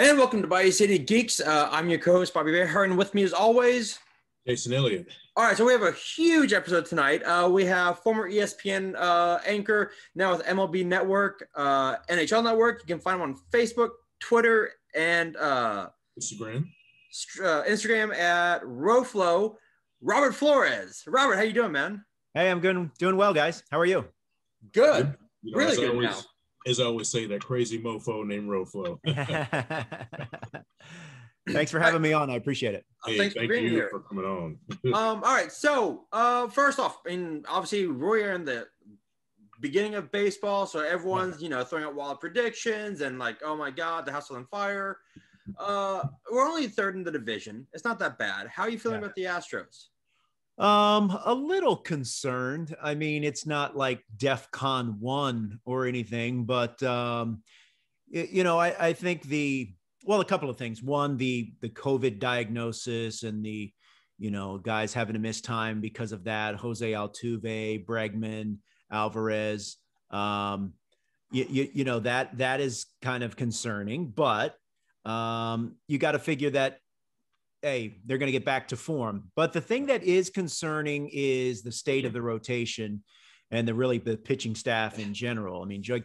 And welcome to Bayou City Geeks. I'm your co-host, Bobby Bear, and with me as always, Jason Elliott. All right, so we have a huge episode tonight. We have former ESPN anchor, now with MLB Network, NHL Network. You can find him on Facebook, Twitter, and Instagram at RoFlow. Robert Flores. Robert, how you doing, man? Hey, I'm doing well, guys. How are you? Good. You know, really good always, now. As I always say, that crazy mofo named RoFlow. Thanks for having me on. I appreciate it. Hey, thanks for being here. For coming on. All right. So, first off, I mean, obviously, we're in the beginning of baseball, so everyone's throwing out wild predictions and like, oh my God, the house is on fire. We're only third in the division. It's not that bad. How are you feeling about the Astros? A little concerned. I mean, it's not like DEFCON 1 or anything, but I think a couple of things. One, the COVID diagnosis and the, guys having to miss time because of that. Jose Altuve, Bregman, Alvarez. That is kind of concerning, but you got to figure that, hey, they're going to get back to form. But the thing that is concerning is the state of the rotation and the pitching staff in general. I mean, Joe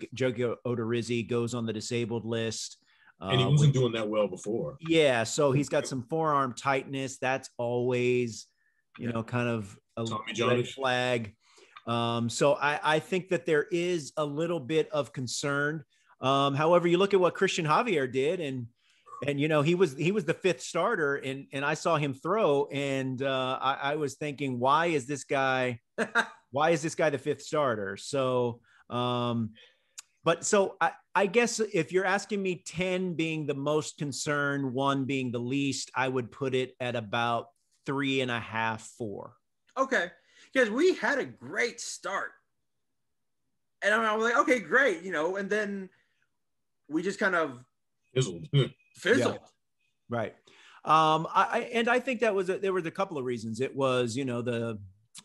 Odorizzi goes on the disabled list. And he wasn't doing that well before. Yeah, so he's got some forearm tightness. That's always, kind of a red flag. So I think that there is a little bit of concern. However, you look at what Christian Javier did, and he was the fifth starter, and I saw him throw, and I was thinking, why is this guy the fifth starter? So, I guess if you're asking me 10 being the most concerned, 1 being the least, I would put it at about 3.5, 4. Okay, because we had a great start, and I was like, okay, great, and then we just kind of fizzled. Yeah. Right. I think there was a couple of reasons. It was, the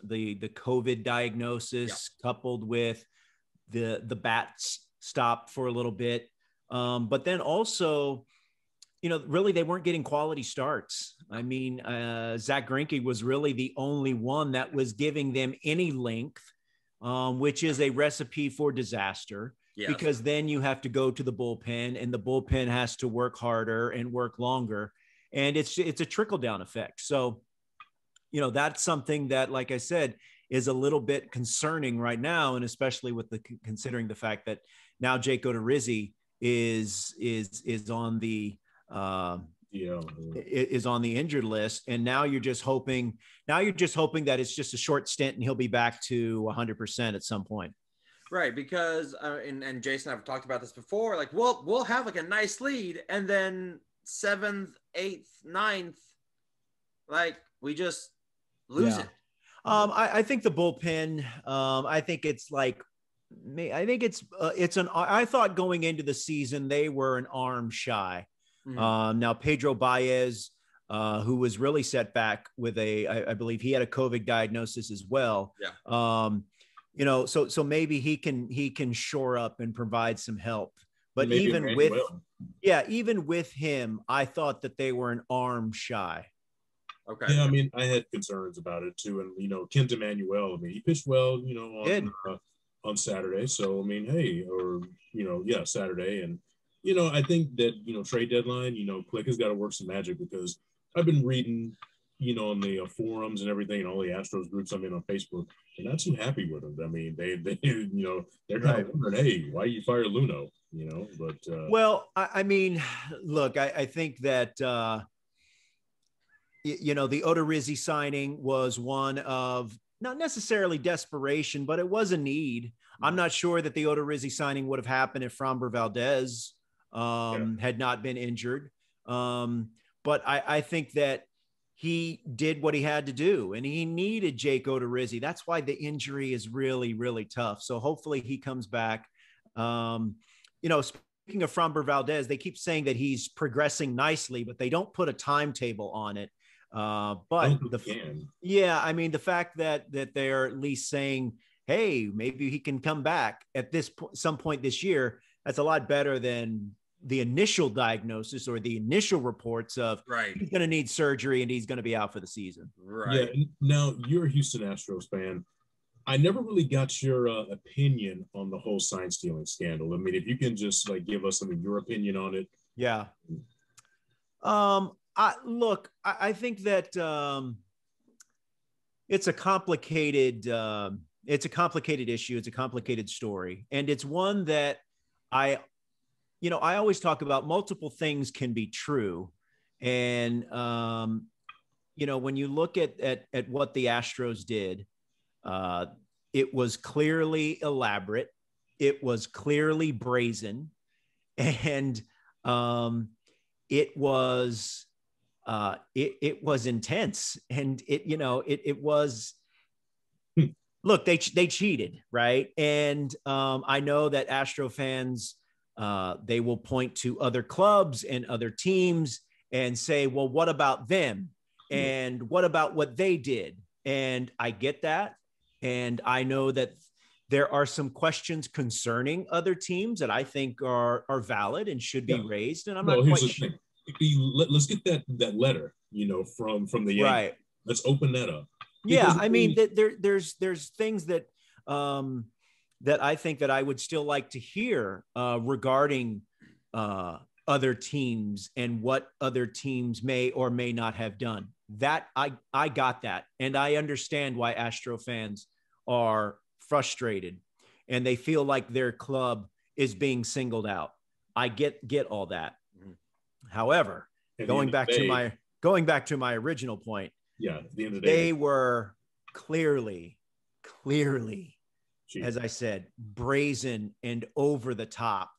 COVID diagnosis coupled with the bats stopped for a little bit. But then also, really they weren't getting quality starts. I mean, Zach Greinke was really the only one that was giving them any length, which is a recipe for disaster. Yes. Because then you have to go to the bullpen, and the bullpen has to work harder and work longer. And it's a trickle down effect. So, that's something that, like I said, is a little bit concerning right now. And especially with considering the fact that now Jake Odorizzi is on the, is on the injured list. And now you're just hoping that it's just a short stint and he'll be back to 100% at some point. Right, because and Jason and I have talked about this before. Like, we'll have like a nice lead, and then 7th, 8th, 9th, like we just lose it. I think the bullpen. I think it's like, I thought going into the season they were an arm shy. Mm-hmm. Now Pedro Baez, who was really set back with I believe he had a COVID diagnosis as well. Yeah. So maybe he can shore up and provide some help. But even with him, I thought that they were an arm shy. Okay. Yeah, I mean, I had concerns about it too, and Kent Emmanuel. I mean, he pitched well, on Saturday. So I mean, hey, Saturday, and I think that trade deadline, Click has got to work some magic, because I've been reading, on the forums and everything, and all the Astros groups I'm in on Facebook, they're not too happy with him. I mean, they they're kind of wondering, hey, why you fire Luno? But well, I mean, look, I think that the Odorizzi signing was one of not necessarily desperation, but it was a need. I'm not sure that the Odorizzi signing would have happened if Framber Valdez had not been injured. But I think that he did what he had to do, and he needed Jake Odorizzi. That's why the injury is really, really tough. So hopefully he comes back. Speaking of Framber Valdez, they keep saying that he's progressing nicely, but they don't put a timetable on it. The fact that they're at least saying, hey, maybe he can come back at some point this year, that's a lot better than the initial diagnosis or the initial reports of he's going to need surgery and he's going to be out for the season. Yeah. Now you're a Houston Astros fan. I never really got your opinion on the whole sign stealing scandal. I mean, if you can just like give us your opinion on it. Yeah. I think that it's a complicated issue. It's a complicated story, and it's one that I always talk about. Multiple things can be true, and when you look at what the Astros did, it was clearly elaborate, it was clearly brazen, and it was intense, and it was. Look, they cheated, right? And I know that Astro fans, they will point to other clubs and other teams and say, well, what about them? And what about what they did? And I get that. And I know that there are some questions concerning other teams that I think are valid and should be raised. And I'm not quite sure. Let's get that letter, from the Yankees. Right. Let's open that up. Yeah, I mean, there's things that that I think that I would still like to hear regarding other teams and what other teams may or may not have done. That I got that, and I understand why Astro fans are frustrated and they feel like their club is being singled out. I get all that. However, going back to my original point. Yeah, at the end of the day, they were clearly, as I said, brazen and over the top.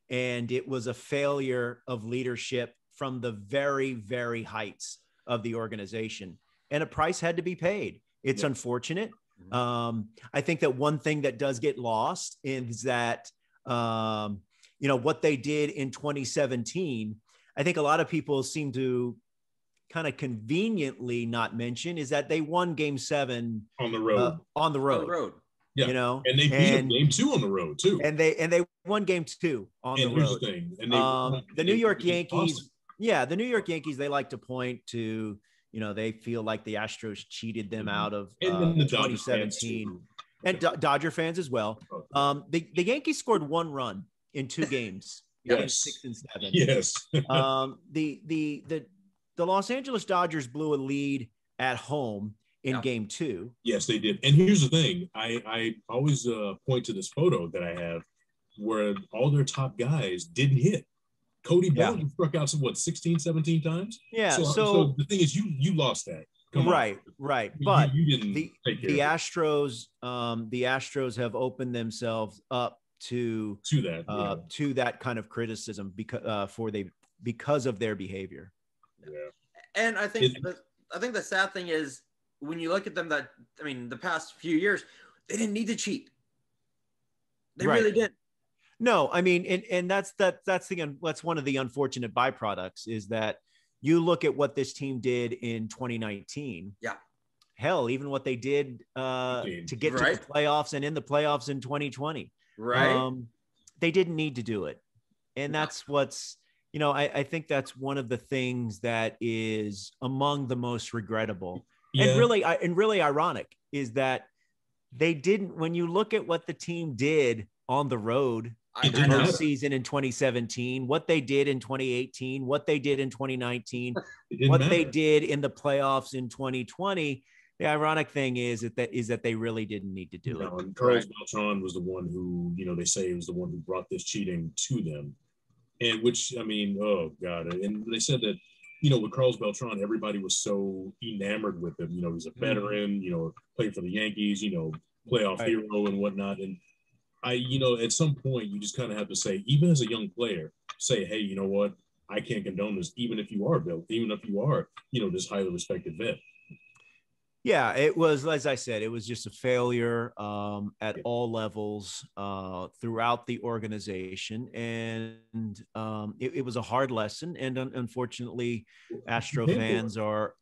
And it was a failure of leadership from the very, very heights of the organization. And a price had to be paid. It's unfortunate. I think that one thing that does get lost is that, what they did in 2017, I think a lot of people seem to kind of conveniently not mention is that they won Game 7 on the road. Yeah. And they beat Game 2 on the road too. And they won Game 2 on the road. Here's the thing. And the New York Yankees, the New York Yankees, they like to point to, they feel like the Astros cheated them out of 2017. And Dodger fans as well. The Yankees scored 1 run in 2 games. Yes. 6 and 7. Yes. The Los Angeles Dodgers blew a lead at home in Game 2. Yes, they did. And here's the thing. I always point to this photo that I have where all their top guys didn't hit. Cody Bellinger struck out 16, 17 times? Yeah. So the thing is, you lost that. Right. But you didn't take care of the Astros have opened themselves up to that kind of criticism because of their behavior. Yeah. And I think the sad thing is when you look at them, the past few years, they didn't need to cheat. They really didn't. No, I mean, and that's one of the unfortunate byproducts is that you look at what this team did in 2019. Yeah. Hell, even what they did to get to the playoffs and in the playoffs in 2020. Right. They didn't need to do it. And that's what's, I think that's one of the things that is among the most regrettable and really ironic is that they didn't, when you look at what the team did on the road in the postseason in 2017, what they did in 2018, what they did in 2019, they did in the playoffs in 2020. The ironic thing is that they really didn't need to do it. And Carlos Beltran was the one who, they say was the one who brought this cheating to them. And which, oh God. And they said that, with Carlos Beltran, everybody was so enamored with him. He's a veteran, played for the Yankees, playoff hero and whatnot. And at some point you just kind of have to say, even as a young player, say, hey, you know what? I can't condone this, even if you are this highly respected vet. Yeah, it was, as I said, it was just a failure at all levels throughout the organization. And it was a hard lesson. And unfortunately, Astro fans are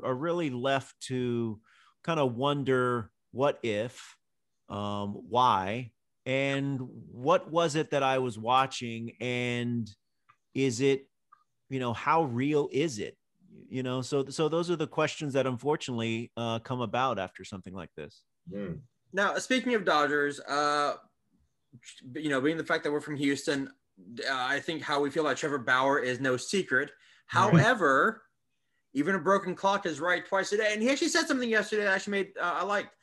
really left to kind of wonder what if, why, and what was it that I was watching, and is it, how real is it? So those are the questions that unfortunately come about after something like this. Yeah. Now, speaking of Dodgers, being the fact that we're from Houston, I think how we feel about Trevor Bauer is no secret. However, even a broken clock is right twice a day. And he actually said something yesterday that actually made I liked.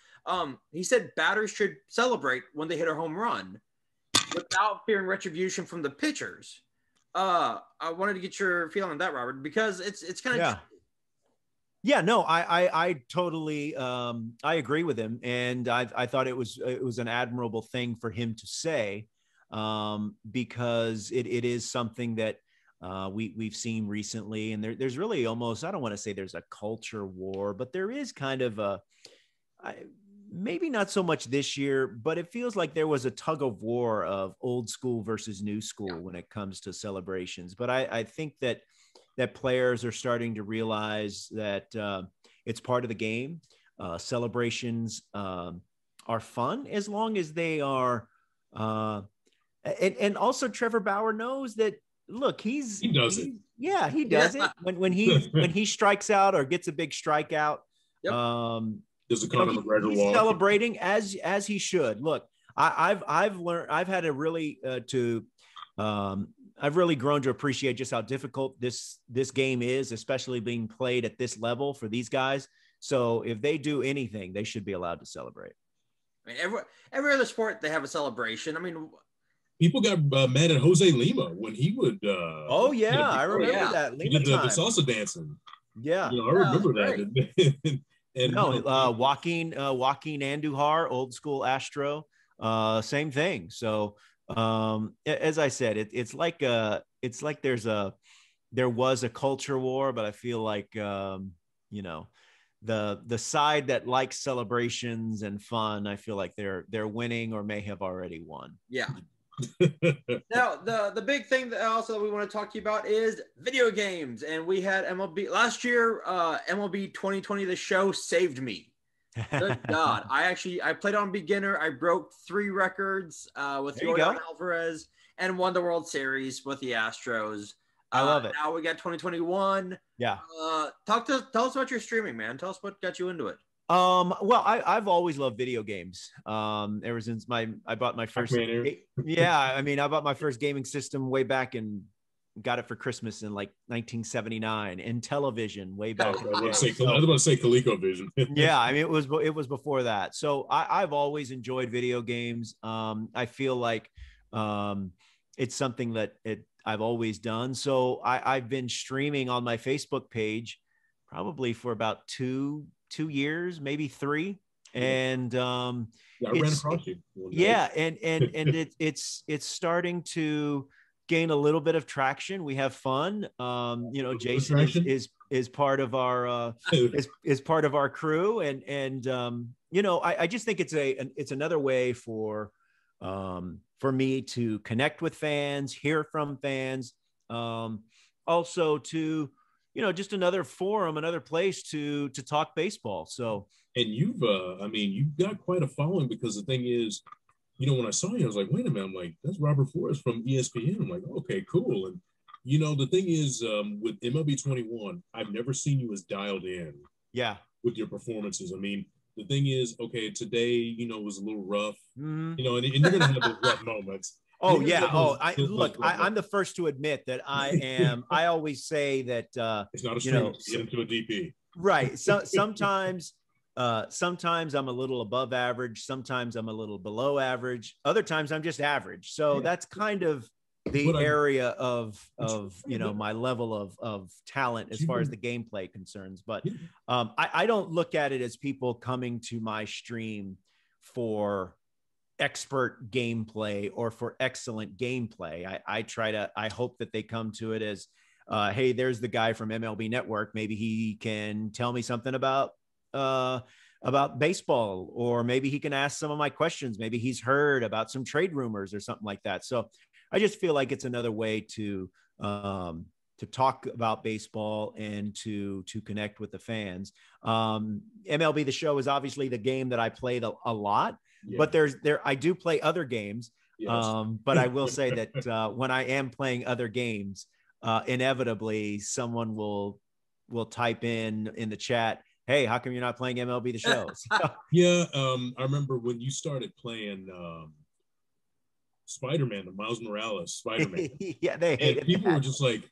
He said batters should celebrate when they hit a home run without fearing retribution from the pitchers. I wanted to get your feeling on that, Robert, because it's kind of Yeah, no, I totally I agree with him, and I thought it was an admirable thing for him to say, because it is something that we've seen recently, and there's really almost, I don't want to say there's a culture war, but there is kind of maybe not so much this year, but it feels like there was a tug of war of old school versus new school when it comes to celebrations. But I think that players are starting to realize that it's part of the game. Celebrations are fun as long as they are. And also Trevor Bauer knows that, look, he does it. When he strikes out or gets a big strikeout. Yep. Does the Conor McGregor he's walk? Celebrating as he should. Look, I've learned, I've had to really I've really grown to appreciate just how difficult this game is, especially being played at this level for these guys. So if they do anything, they should be allowed to celebrate. I mean, every other sport, they have a celebration. I mean, people got mad at Jose Lima when he would. I remember that. Lima he did the salsa dancing. Yeah, I remember that. And Joaquin Andujar, old school Astro, same thing. So as I said, it's like there was a culture war, but I feel like the side that likes celebrations and fun, I feel like they're winning or may have already won. Yeah. Now the big thing that also we want to talk to you about is video games, and we had MLB last year. MLB 2020, the show saved me. Good God, I played on beginner. I broke 3 records with Jordan Alvarez and won the World Series with the Astros. I love it. Now we got 2021. Yeah. Tell us about your streaming, man. Tell us what got you into it. Well, I've always loved video games. Ever since I bought my first, I bought my first gaming system way back and got it for Christmas in like 1979, and television way back. I was about to say ColecoVision. Yeah, I mean, it was before that. So I've always enjoyed video games. I feel like it's something that I've always done. So I've been streaming on my Facebook page probably for about two years, maybe 3. And I ran across you. And it's starting to gain a little bit of traction. We have fun. Jason is part of our is part of our crew, and I just think it's another way for me to connect with fans, hear from fans, also to just another forum, another place to talk baseball. So, and you've got quite a following, because the thing is, when I saw you, I was like, wait a minute, I'm like, that's Robert Flores from ESPN. I'm like, okay, cool. And the thing is, with MLB 21, I've never seen you as dialed in. Yeah. With your performances. I mean, the thing is, okay, today, was a little rough. Mm-hmm. And you're gonna have those rough moments. Oh yeah. I'm the first to admit that I always say that it's not a stream to get into a DP. Right. So sometimes I'm a little above average. Sometimes I'm a little below average. Other times I'm just average. So that's kind of the area of my level of talent as far as the gameplay concerns. But I don't look at it as people coming to my stream for expert gameplay or for excellent gameplay. I hope that they come to it as, hey, there's the guy from MLB Network. Maybe he can tell me something about baseball, or maybe he can ask some of my questions. Maybe he's heard about some trade rumors or something like that. So I just feel like it's another way to talk about baseball and to connect with the fans. MLB The Show is obviously the game that I played a lot. but I do play other games. Yes. But I will say that when I am playing other games, inevitably someone will type in the chat, "Hey, how come you're not playing MLB The Show?" Yeah, I remember when you started playing Spider-Man, the Miles Morales Spider-Man. Yeah, they hated people were just like,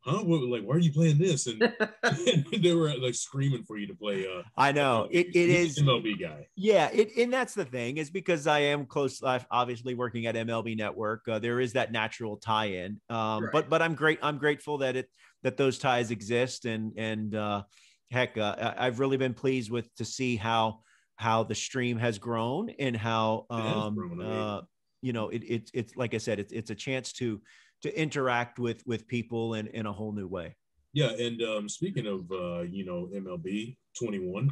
huh? Like, why are you playing this? And, and they were like screaming for you to play. I know it is MLB guy. Yeah, and that's the thing, is because I am close. Obviously, working at MLB Network, there is that natural tie-in. Right. But I'm grateful that those ties exist, and heck, I've really been pleased to see how the stream has grown, and how it's like I said, it's a chance to interact with people in a whole new way. Yeah, and speaking of MLB 21,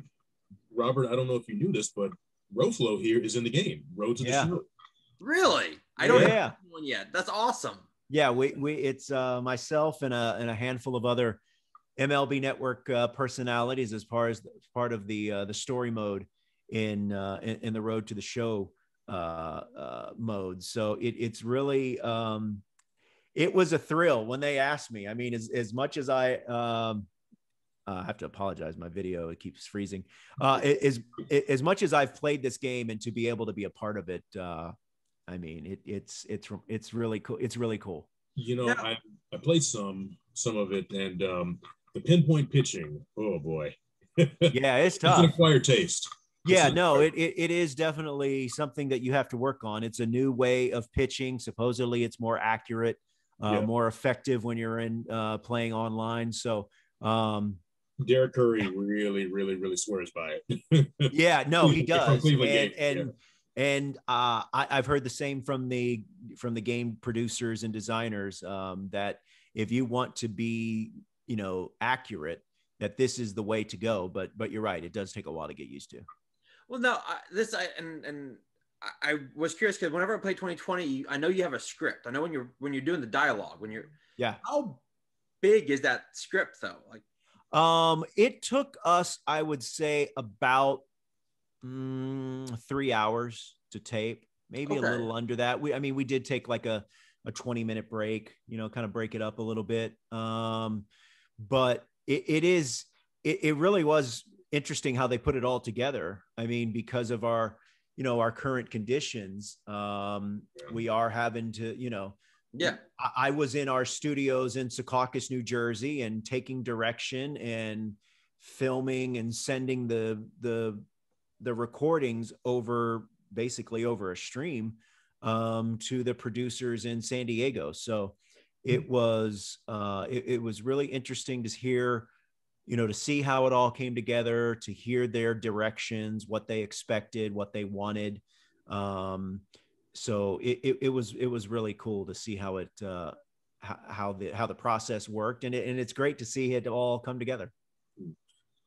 Robert, I don't know if you knew this, but Roflo here is in the game. Road to the show. Really? I don't have one yet. That's awesome. Yeah, it's myself and a handful of other MLB Network personalities as part of the story mode in the Road to the Show mode. So it's really it was a thrill when they asked me. I mean, as much as I have to apologize, my video, it keeps freezing. As much as I've played this game, and to be able to be a part of it, I mean, it's really cool. It's really cool. I played some of it, and the pinpoint pitching. Oh boy. Yeah, it's tough. It's an acquired taste. Yeah, no, it is definitely something that you have to work on. It's a new way of pitching. Supposedly, it's more accurate, more effective when you're in playing online. So, Derek Curry really, really, really swears by it. Yeah, no, he does. And I've heard the same from the game producers and designers, that if you want to be, accurate, that this is the way to go. But you're right, it does take a while to get used to. Well, no, I was curious because whenever I play 2020, I know you have a script. I know when you're doing the dialogue, how big is that script though? Like, it took us, I would say, about 3 hours to tape, maybe a little under that. We did take like a 20-minute break, kind of break it up a little bit. But it really was interesting how they put it all together. I mean, because of our current conditions, we are having to, I was in our studios in Secaucus, New Jersey, and taking direction and filming and sending the recordings basically over a stream to the producers in San Diego. So it was really interesting to hear, to see how it all came together, to hear their directions, what they expected, what they wanted. So it was really cool to see how the process worked, and it's great to see it all come together.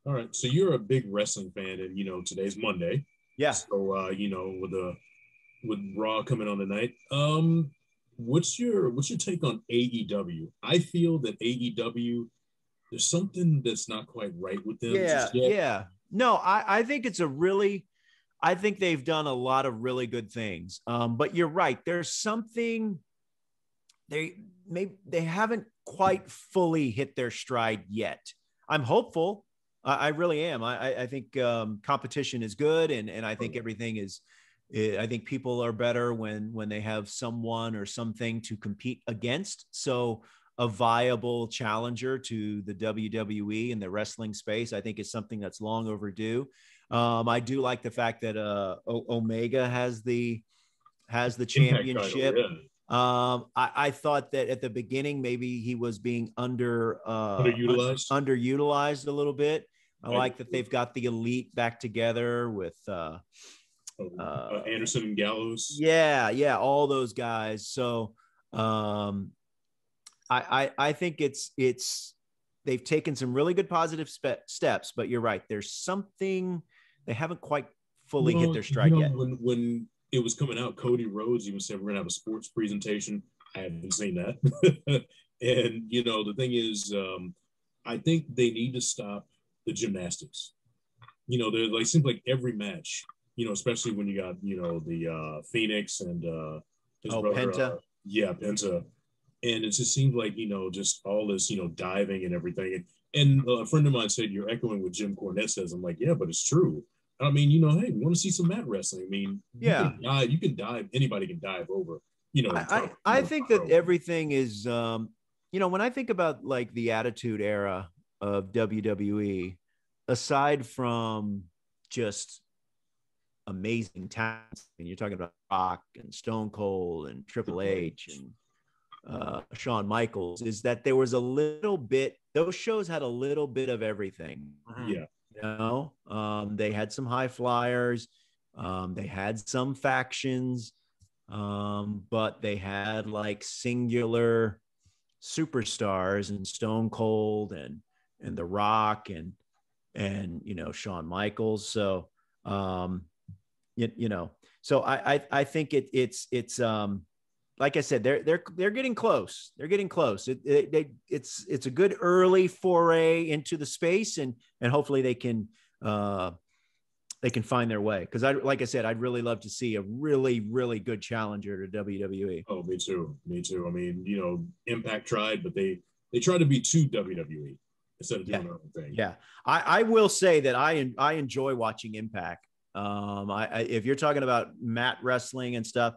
All right, so you're a big wrestling fan, and today's Monday. Yeah. So with Raw coming on tonight, what's your take on AEW? I feel that AEW, there's something that's not quite right with them. Yeah. No, I think I think they've done a lot of really good things. But you're right. There's something they haven't quite fully hit their stride yet. I'm hopeful. I really am. I think competition is good, and I think everything is. I think people are better when they have someone or something to compete against. So a viable challenger to the WWE and the wrestling space, I think, is something that's long overdue. I do like the fact that Omega has the championship. I thought that at the beginning maybe he was being underutilized a little bit. I like that they've got the Elite back together with Anderson and Gallows. Yeah, all those guys. So I think it's they've taken some really good positive steps, but you're right. There's something they haven't quite fully hit their stride yet. When it was coming out, Cody Rhodes even said we're gonna have a sports presentation. I haven't seen that. And the thing is, I think they need to stop the gymnastics. They're like, seems like every match you know, especially when you got, you know, the Phoenix and his brother, Penta. Penta. And it just seemed like, you know, just all this, you know, diving and everything. And a friend of mine said, you're echoing what Jim Cornette says. I'm like, yeah, but it's true. I mean, you know, hey, we want to see some mat wrestling. I mean, you can dive, anybody can dive over, you know. I think that everything is, you know, when I think about like the Attitude Era of WWE, aside from just amazing talents, and you're talking about Rock and Stone Cold and Triple H and Shawn Michaels, is that there was a little bit, those shows had a little bit of everything. Yeah. You know, they had some high flyers, they had some factions, but they had like singular superstars and Stone Cold and The Rock and you know, Shawn Michaels. So you know, so I think it's like I said, they're getting close. They're getting close. It's a good early foray into the space, and hopefully they can find their way. Because like I said, I'd really love to see a really, really good challenger to WWE. Oh, me too. Me too. I mean, you know, Impact tried, but they tried to be too WWE instead of doing their own thing. Yeah, I will say that I enjoy watching Impact. If you're talking about mat wrestling and stuff,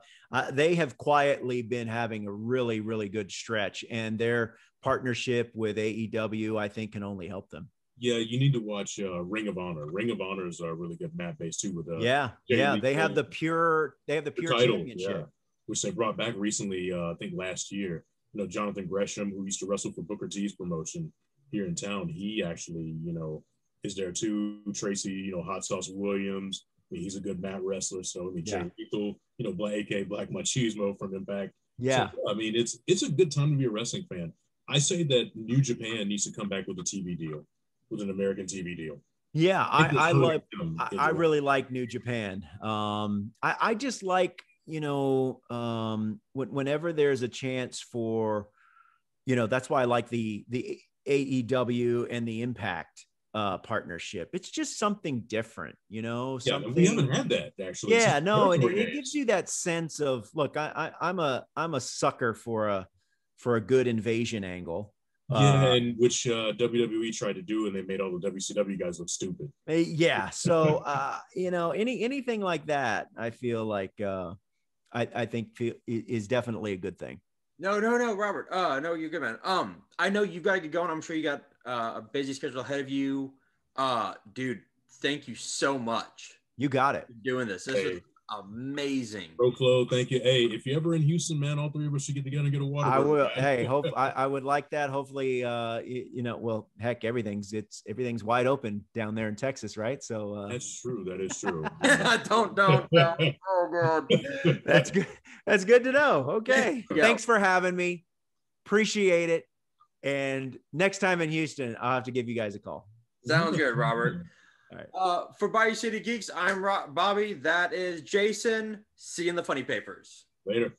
they have quietly been having a really, really good stretch, and their partnership with AEW, I think, can only help them. Yeah, you need to watch Ring of Honor. Ring of Honor is a really good mat base too. With they have the pure title, championship, which they brought back recently. I think last year. You know, Jonathan Gresham, who used to wrestle for Booker T's promotion here in town, he actually, you know, is there too. Tracy, you know, Hot Sauce Williams. I mean, he's a good mat wrestler. So I mean, Jay Lethal, you know, Black Machismo from Impact. Yeah. So, I mean, it's a good time to be a wrestling fan. I say that New Japan needs to come back with a TV deal, with an American TV deal. Yeah, I really like New Japan. I just like, you know, whenever there's a chance for, you know, that's why I like the AEW and the Impact partnership. It's just something different, you know. Something we haven't had that actually. Yeah, no, and it gives you that sense of, look, I'm a sucker for a good invasion angle. And which WWE tried to do, and they made all the WCW guys look stupid. Yeah, so you know, anything like that, I feel like I think is definitely a good thing. No, Robert. No, you're good, man. I know you got to get going. I'm sure you got a busy schedule ahead of you. Dude, thank you so much. You got it. For doing this. This is amazing. Bro, Flo, thank you. Hey, if you're ever in Houston, man, all three of us should get together and get a water. I will. Hey, I would like that. Hopefully, you know, well, heck, everything's wide open down there in Texas, right? So that's true. That is true. don't. Oh God. That's good. That's good to know. Okay. Yeah. Thanks for having me. Appreciate it. And next time in Houston, I'll have to give you guys a call. Sounds good, Robert. All right. For Bayou City Geeks, I'm Bobby. That is Jason. See you in the funny papers. Later.